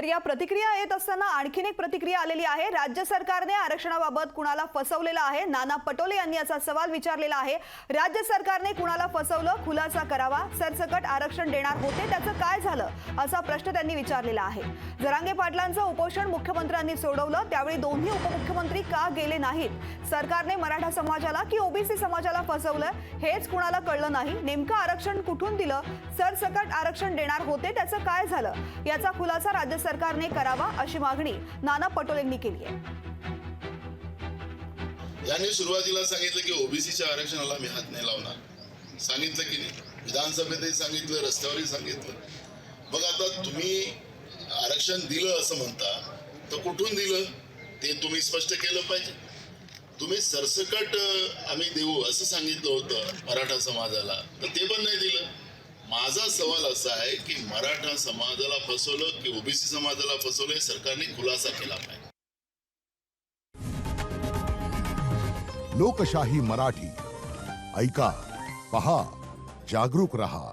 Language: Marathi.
तर या प्रतिक्रिया येत असताना आणखीन एक प्रतिक्रिया आलेली आहे। राज्य सरकारने आरक्षणाबाबत कुणाला फसवलेलं आहे? नाना पटोले यांनी असा सवाल विचारलेला आहे। राज्य सरकारने कुणाला फसवलं? खुलासा करावा। सरसकट आरक्षण देणार होते, त्याचं काय झालं? असा प्रश्न त्यांनी विचारलेला आहे। जरांगे पाटलांचं उपोषण मुख्यमंत्र्यांनी सोडवलं, त्यावेळी दोन्ही उपमुख्यमंत्री का गेले नाहीत? सरकारने मराठा समाजाला की ओबीसी समाजाला फसवलं हेच कुणाला कळलं नाही। नेमकं आरक्षण कुठून दिलं? सरसकट आरक्षण देणार होते, त्याचं काय झालं? याचा खुलासा राज्य सरकारने करावा अशी मागणी नाना पटोलेंनी केली आहे। यांनी सुरुवातीला सांगितलं की ओबीसीच्या आरक्षणाला मी हात नाही लावणार, सांगितलं की नाही? विधानसभेतही सांगितलं, रस्त्यावरही सांगितलं। मग आता तुम्ही आरक्षण दिलं असं म्हणता, तर कुठून दिलं ते तुम्ही स्पष्ट केलं पाहिजे। तुम्ही सरसकट आम्ही देऊ असं सांगितलं होतं मराठा समाजाला, तर ते पण नाही दिलं। माझा सवाल असा आहे की मराठा समाजाला फसवलं की ओबीसी समाजाला फसवलं, सरकारने खुलासा केला पाहिजे। लोकशाही मराठी ऐका, पहा, जागरूक रहा।